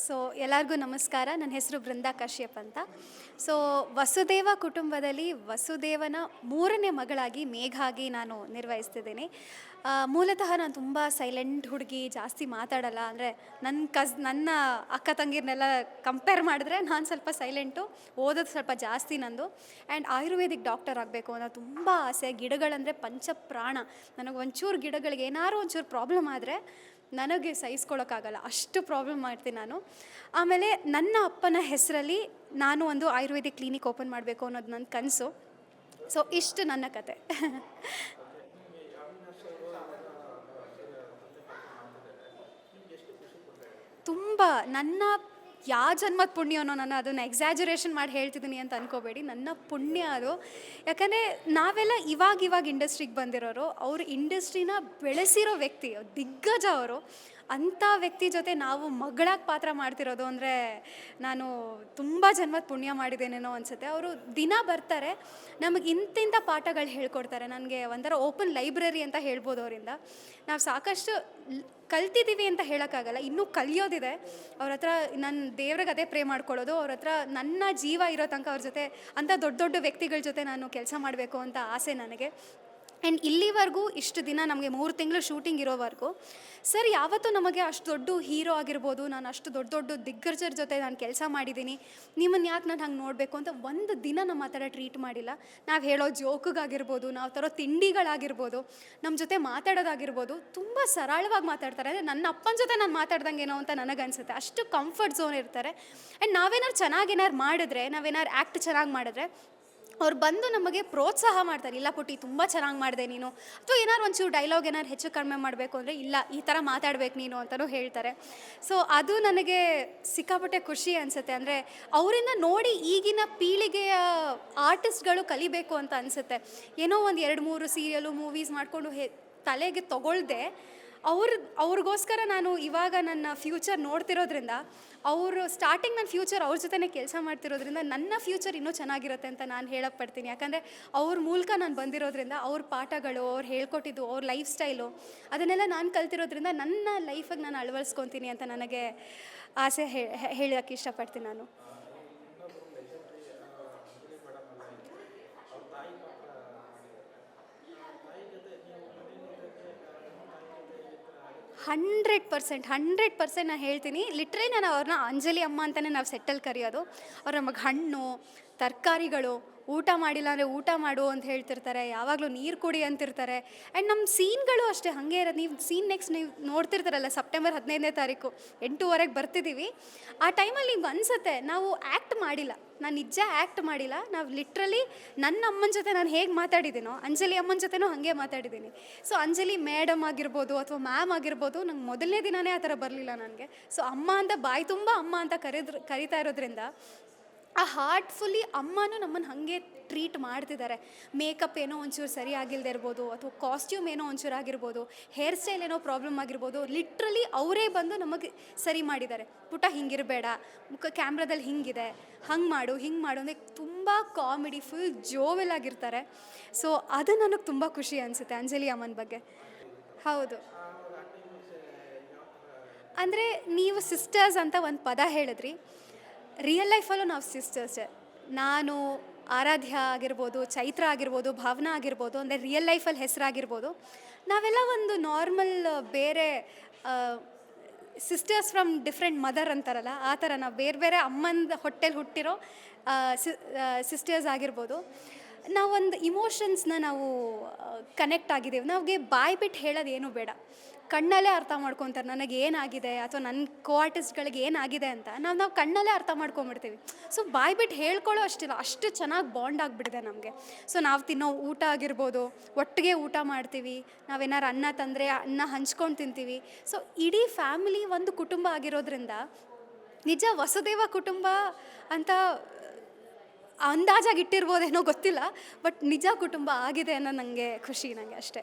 So ಎಲ್ಲರಿಗೂ ನಮಸ್ಕಾರ. ನನ್ನ ಹೆಸರು ಬೃಂದಾ ಕಶ್ಯಪ್ ಅಂತ. ಸೊ ವಸುದೇವ ಕುಟುಂಬದಲ್ಲಿ ವಸುದೇವನ ಮೂರನೇ ಮಗಳಾಗಿ ಮೇಘಾಗಿ ನಾನು ನಿರ್ವಹಿಸ್ತಿದ್ದೀನಿ. ಮೂಲತಃ ನಾನು ತುಂಬ ಸೈಲೆಂಟ್ ಹುಡುಗಿ, ಜಾಸ್ತಿ ಮಾತಾಡಲ್ಲ. ಅಂದರೆ ನನ್ನ ಅಕ್ಕ ತಂಗಿರನ್ನೆಲ್ಲ ಕಂಪೇರ್ ಮಾಡಿದ್ರೆ ನಾನು ಸ್ವಲ್ಪ ಸೈಲೆಂಟು, ಓದೋದು ಸ್ವಲ್ಪ ಜಾಸ್ತಿ ನಂದು. ಆ್ಯಂಡ್ ಆಯುರ್ವೇದಿಕ್ ಡಾಕ್ಟರ್ ಆಗಬೇಕು ಅನ್ನೋ ತುಂಬ ಆಸೆ. ಗಿಡಗಳಂದರೆ ಪಂಚಪ್ರಾಣ. ನನಗೆ ಒಂಚೂರು ಗಿಡಗಳಿಗೆ ಏನಾದ್ರು ಒಂಚೂರು ಪ್ರಾಬ್ಲಮ್ ಆದರೆ ನನಗೆ ಸಹಿಸ್ಕೊಳ್ಳೋಕ್ಕಾಗಲ್ಲ, ಅಷ್ಟು ಪ್ರಾಬ್ಲಮ್ ಮಾಡ್ತೀನಿ ನಾನು. ಆಮೇಲೆ ನನ್ನ ಅಪ್ಪನ ಹೆಸರಲ್ಲಿ ನಾನು ಒಂದು ಆಯುರ್ವೇದಿಕ್ ಕ್ಲಿನಿಕ್ ಓಪನ್ ಮಾಡಬೇಕು ಅನ್ನೋದು ನನ್ನ ಕನಸು. ಸೊ ಇಷ್ಟು ನನ್ನ ಕತೆ. ತುಂಬ ನನ್ನ ಜನ್ಮದ ಪುಣ್ಯನೋ, ನಾನು ಅದನ್ನು ಎಕ್ಸಾಜರೇಷನ್ ಮಾಡಿ ಹೇಳ್ತಿದ್ದೀನಿ ಅಂತ ಅನ್ಕೋಬೇಡಿ. ನನ್ನ ಪುಣ್ಯ ಅದು. ಯಾಕಂದರೆ ನಾವೆಲ್ಲ ಇವಾಗ ಇಂಡಸ್ಟ್ರಿಗೆ ಬಂದಿರೋರು, ಅವರು ಇಂಡಸ್ಟ್ರಿನ ಬೆಳೆಸಿರೋ ವ್ಯಕ್ತಿ, ದಿಗ್ಗಜ ಅವರು. ಅಂಥ ವ್ಯಕ್ತಿ ಜೊತೆ ನಾವು ಮಗಳಾಗಿ ಪಾತ್ರ ಮಾಡ್ತಿರೋದು ಅಂದರೆ ನಾನು ತುಂಬ ಜನ್ಮದ ಪುಣ್ಯ ಮಾಡಿದ್ದೇನೇನೋ ಅನಿಸುತ್ತೆ. ಅವರು ದಿನ ಬರ್ತಾರೆ, ನಮಗೆ ಇಂತಿಂಥ ಪಾಠಗಳು ಹೇಳ್ಕೊಡ್ತಾರೆ. ನನಗೆ ಒಂಥರ ಓಪನ್ ಲೈಬ್ರರಿ ಅಂತ ಹೇಳ್ಬೋದು ಅವರಿಂದ. ನಾವು ಸಾಕಷ್ಟು ಕಲ್ತಿದ್ದೀವಿ ಅಂತ ಹೇಳೋಕ್ಕಾಗಲ್ಲ, ಇನ್ನೂ ಕಲಿಯೋದಿದೆ. ಅವ್ರ ಹತ್ರ ನಾನು ದೇವ್ರಿಗೆ ಅದೇ ಪ್ರೇ ಮಾಡ್ಕೊಳ್ಳೋದು, ಅವ್ರ ಹತ್ರ ನನ್ನ ಜೀವ ಇರೋ ತನಕ ಅವ್ರ ಜೊತೆ ಅಂಥ ದೊಡ್ಡ ದೊಡ್ಡ ವ್ಯಕ್ತಿಗಳ ಜೊತೆ ನಾನು ಕೆಲಸ ಮಾಡಬೇಕು ಅಂತ ಆಸೆ ನನಗೆ. ಆ್ಯಂಡ್ ಇಲ್ಲಿವರೆಗೂ ಇಷ್ಟು ದಿನ ನಮಗೆ 3 ತಿಂಗಳು ಶೂಟಿಂಗ್ ಇರೋವರೆಗೂ ಸರ್ ಯಾವತ್ತೂ ನಮಗೆ ಅಷ್ಟು ದೊಡ್ಡ ಹೀರೋ ಆಗಿರ್ಬೋದು, ನಾನು ಅಷ್ಟು ದೊಡ್ಡ ದೊಡ್ಡ ದಿಗ್ಗಜರ ಜೊತೆ ನಾನು ಕೆಲಸ ಮಾಡಿದ್ದೀನಿ, ನಿಮ್ಮನ್ನು ಯಾಕೆ ನಾನು ಹಂಗೆ ನೋಡಬೇಕು ಅಂತ ಒಂದು ದಿನ ನಮ್ಮ ಆ ಥರ ಟ್ರೀಟ್ ಮಾಡಿಲ್ಲ. ನಾವು ಹೇಳೋ ಜೋಕಿಗಾಗಿರ್ಬೋದು, ನಾವು ತರೋ ತಿಂಡಿಗಳಾಗಿರ್ಬೋದು, ನಮ್ಮ ಜೊತೆ ಮಾತಾಡೋದಾಗಿರ್ಬೋದು, ತುಂಬ ಸರಳವಾಗಿ ಮಾತಾಡ್ತಾರೆ. ಅಂದರೆ ನನ್ನ ಅಪ್ಪನ ಜೊತೆ ನಾನು ಮಾತಾಡ್ದಂಗೇನೋ ಅಂತ ನನಗನ್ಸುತ್ತೆ. ಅಷ್ಟು ಕಂಫರ್ಟ್ ಝೋನ್ ಇರ್ತಾರೆ. ಆ್ಯಂಡ್ ನಾವೇನಾರು ಚೆನ್ನಾಗಿ ಮಾಡಿದ್ರೆ, ನಾವೇನಾರು ಆ್ಯಕ್ಟ್ ಚೆನ್ನಾಗಿ ಮಾಡಿದ್ರೆ ಅವ್ರು ಬಂದು ನಮಗೆ ಪ್ರೋತ್ಸಾಹ ಮಾಡ್ತಾರೆ. ಇಲ್ಲ ಪುಟ್ಟಿ, ತುಂಬ ಚೆನ್ನಾಗಿ ಮಾಡಿದೆ ನೀನು, ಅಥವಾ ಏನಾರು ಒಂಚೂರು ಡೈಲಾಗ್ ಏನಾರು ಹೆಚ್ಚು ಕಡಿಮೆ ಮಾಡಬೇಕು ಅಂದರೆ ಇಲ್ಲ ಈ ಥರ ಮಾತಾಡ್ಬೇಕು ನೀನು ಅಂತಲೂ ಹೇಳ್ತಾರೆ. ಸೊ ಅದು ನನಗೆ ಸಿಕ್ಕಾಪಟ್ಟೆ ಖುಷಿ ಅನಿಸುತ್ತೆ. ಅಂದರೆ ಅವರಿಂದ ನೋಡಿ ಈಗಿನ ಪೀಳಿಗೆಯ ಆರ್ಟಿಸ್ಟ್ಗಳು ಕಲಿಬೇಕು ಅಂತ ಅನಿಸುತ್ತೆ. ಏನೋ ಒಂದು 2-3 ಸೀರಿಯಲು ಮೂವೀಸ್ ಮಾಡಿಕೊಂಡು ತಲೆಗೆ ತೊಗೊಳ್ದೆ ಅವ್ರಿಗೋಸ್ಕರ ನಾನು ಇವಾಗ ನನ್ನ ಫ್ಯೂಚರ್ ನೋಡ್ತಿರೋದ್ರಿಂದ, ಅವರು ಸ್ಟಾರ್ಟಿಂಗ್ ನನ್ನ ಫ್ಯೂಚರ್ ಅವ್ರ ಜೊತೆನೇ ಕೆಲಸ ಮಾಡ್ತಿರೋದ್ರಿಂದ ನನ್ನ ಫ್ಯೂಚರ್ ಇನ್ನೂ ಚೆನ್ನಾಗಿರುತ್ತೆ ಅಂತ ನಾನು ಹೇಳಕ್ಕೆ ಪಡ್ತೀನಿ. ಯಾಕಂದರೆ ಅವ್ರ ಮೂಲಕ ನಾನು ಬಂದಿರೋದ್ರಿಂದ, ಅವ್ರ ಪಾಠಗಳು, ಅವ್ರು ಹೇಳ್ಕೊಟ್ಟಿದ್ದು, ಅವ್ರ ಲೈಫ್ ಸ್ಟೈಲು, ಅದನ್ನೆಲ್ಲ ನಾನು ಕಲ್ತಿರೋದ್ರಿಂದ ನನ್ನ ಲೈಫಿಗೆ ನಾನು ಅಳವಡಿಸ್ಕೊತೀನಿ ಅಂತ ನನಗೆ ಆಸೆ ಹೇಳೋಕ್ಕೆ ಇಷ್ಟಪಡ್ತೀನಿ ನಾನು. 100% ನಾನು ಹೇಳ್ತೀನಿ. ಲಿಟ್ರಲಿ ನಾನು ಅವ್ರನ್ನ ಅಂಜಲಿ ಅಮ್ಮ ಅಂತಲೇ ನಾವು ಸೆಟ್ಟಲ್ಲಿ ಕರೆಯೋದು. ಅವ್ರು ನಮಗೆ ಹಣ್ಣು, ತರಕಾರಿಗಳು, ಊಟ ಮಾಡಿಲ್ಲ ಅಂದರೆ ಊಟ ಮಾಡು ಅಂತ ಹೇಳ್ತಿರ್ತಾರೆ, ಯಾವಾಗಲೂ ನೀರು ಕುಡಿ ಅಂತಿರ್ತಾರೆ. ಆ್ಯಂಡ್ ನಮ್ಮ ಸೀನ್ಗಳು ಅಷ್ಟೇ ಹಾಗೆ ಇರೋದು. ನೀವು ಸೀನ್ ನೆಕ್ಸ್ಟ್ ನೀವು ನೋಡ್ತಿರ್ತಾರಲ್ಲ, ಸೆಪ್ಟೆಂಬರ್ 15ನೇ ತಾರೀಕು 8:00ಗೆ ಬರ್ತಿದ್ದೀವಿ. ಆ ಟೈಮಲ್ಲಿ ನಿಮ್ಗೆ ಅನಿಸುತ್ತೆ ನಾವು ಆ್ಯಕ್ಟ್ ಮಾಡಿಲ್ಲ, ನಾನು ನಿಜ ಆ್ಯಕ್ಟ್ ಮಾಡಿಲ್ಲ. ನಾವು ಲಿಟ್ರಲಿ ನನ್ನ ಅಮ್ಮನ ಜೊತೆ ನಾನು ಹೇಗೆ ಮಾತಾಡಿದ್ದೀನೋ ಅಂಜಲಿ ಅಮ್ಮನ ಜೊತೆನೂ ಹಾಗೆ ಮಾತಾಡಿದ್ದೀನಿ. ಸೊ ಅಂಜಲಿ ಮೇಡಮ್ ಆಗಿರ್ಬೋದು ಅಥವಾ ಮ್ಯಾಮ್ ಆಗಿರ್ಬೋದು, ನಂಗೆ ಮೊದಲನೇ ದಿನವೇ ಆ ಥರ ಬರಲಿಲ್ಲ ನನಗೆ. ಸೊ ಅಮ್ಮ ಅಂತ ಬಾಯಿ ತುಂಬ ಅಮ್ಮ ಅಂತ ಕರಿತಾ ಇರೋದ್ರಿಂದ ಆ ಹಾರ್ಟ್ಫುಲ್ಲಿ ಅಮ್ಮನೂ ನಮ್ಮನ್ನು ಹಾಗೆ ಟ್ರೀಟ್ ಮಾಡ್ತಿದ್ದಾರೆ. ಮೇಕಪ್ ಏನೋ ಒಂಚೂರು ಸರಿ ಆಗಿಲ್ಲದೆ ಇರ್ಬೋದು, ಅಥವಾ ಕಾಸ್ಟ್ಯೂಮ್ ಏನೋ ಒಂಚೂರು ಆಗಿರ್ಬೋದು, ಹೇರ್ ಸ್ಟೈಲ್ ಏನೋ ಪ್ರಾಬ್ಲಮ್ ಆಗಿರ್ಬೋದು, ಲಿಟ್ರಲಿ ಅವರೇ ಬಂದು ನಮಗೆ ಸರಿ ಮಾಡಿದ್ದಾರೆ. ಪುಟ ಹಿಂಗಿರಬೇಡ, ಮುಖ ಕ್ಯಾಮ್ರಾದಲ್ಲಿ ಹಿಂಗಿದೆ, ಹಂಗೆ ಮಾಡು ಹಿಂಗೆ ಮಾಡು ಅಂದರೆ ತುಂಬ ಕಾಮಿಡಿ, ಫುಲ್ ಜೋವೆಲ್ ಆಗಿರ್ತಾರೆ. ಸೊ ಅದು ನನಗೆ ತುಂಬ ಖುಷಿ ಅನಿಸುತ್ತೆ ಅಂಜಲಿ ಅಮ್ಮನ ಬಗ್ಗೆ. ಹೌದು, ಅಂದರೆ ನೀವು ಸಿಸ್ಟರ್ಸ್ ಅಂತ ಒಂದು ಪದ ಹೇಳಿದ್ರಿ. ರಿಯಲ್ ಲೈಫಲ್ಲೂ ನಾವು ಸಿಸ್ಟರ್ಸೇ. ನಾನು ಆರಾಧ್ಯ ಆಗಿರ್ಬೋದು, ಚೈತ್ರ ಆಗಿರ್ಬೋದು, ಭಾವನಾ ಆಗಿರ್ಬೋದು, ಅಂದರೆ ರಿಯಲ್ ಲೈಫಲ್ಲಿ ಹೆಸರಾಗಿರ್ಬೋದು, ನಾವೆಲ್ಲ ಒಂದು ನಾರ್ಮಲ್ ಬೇರೆ ಸಿಸ್ಟರ್ಸ್ ಫ್ರಮ್ ಡಿಫ್ರೆಂಟ್ ಮದರ್ ಅಂತಾರಲ್ಲ, ಆ ಥರ ನಾವು ಬೇರೆ ಬೇರೆ ಅಮ್ಮನ ಹೊಟ್ಟೆಲಿ ಹುಟ್ಟಿರೋ ಸಿಸ್ಟರ್ಸ್ ಆಗಿರ್ಬೋದು. ನಾವೊಂದು ಇಮೋಷನ್ಸ್ನ ನಾವು ಕನೆಕ್ಟ್ ಆಗಿದ್ದೀವಿ. ನಮಗೆ ಬಾಯಿ ಬಿಟ್ಟು ಹೇಳೋದೇನು ಬೇಡ, ಕಣ್ಣಲ್ಲೇ ಅರ್ಥ ಮಾಡ್ಕೊತಾರೆ ನನಗೆ ಏನಾಗಿದೆ, ಅಥವಾ ನನ್ನ ಕೋ ಆರ್ಟಿಸ್ಟ್ಗಳಿಗೆ ಏನಾಗಿದೆ ಅಂತ ನಾವು ಕಣ್ಣಲ್ಲೇ ಅರ್ಥ ಮಾಡ್ಕೊಂಬಿಡ್ತೀವಿ. ಸೊ ಬಾಯಿ ಬಿಟ್ಟು ಹೇಳ್ಕೊಳ್ಳೋ ಅಷ್ಟಿಲ್ಲ, ಅಷ್ಟು ಚೆನ್ನಾಗಿ ಬಾಂಡ್ ಆಗಿಬಿಟ್ಟಿದೆ ನಮಗೆ. ಸೊ ನಾವು ತಿನ್ನೋ ಊಟ ಆಗಿರ್ಬೋದು, ಒಟ್ಟಿಗೆ ಊಟ ಮಾಡ್ತೀವಿ, ನಾವೇನಾರು ಅನ್ನ ತಂದರೆ ಅನ್ನ ಹಂಚ್ಕೊಂಡು ತಿಂತೀವಿ. ಸೊ ಇಡೀ ಫ್ಯಾಮಿಲಿ ಒಂದು ಕುಟುಂಬ ಆಗಿರೋದ್ರಿಂದ ನಿಜ ವಸುದೇವ ಕುಟುಂಬ ಅಂತ ಅಂದಾಜಾಗಿ ಇಟ್ಟಿರ್ಬೋದೇನೋ ಗೊತ್ತಿಲ್ಲ, ಬಟ್ ನಿಜ ಕುಟುಂಬ ಆಗಿದೆ ಅನ್ನೋ ನನಗೆ ಖುಷಿ, ನನಗೆ ಅಷ್ಟೇ.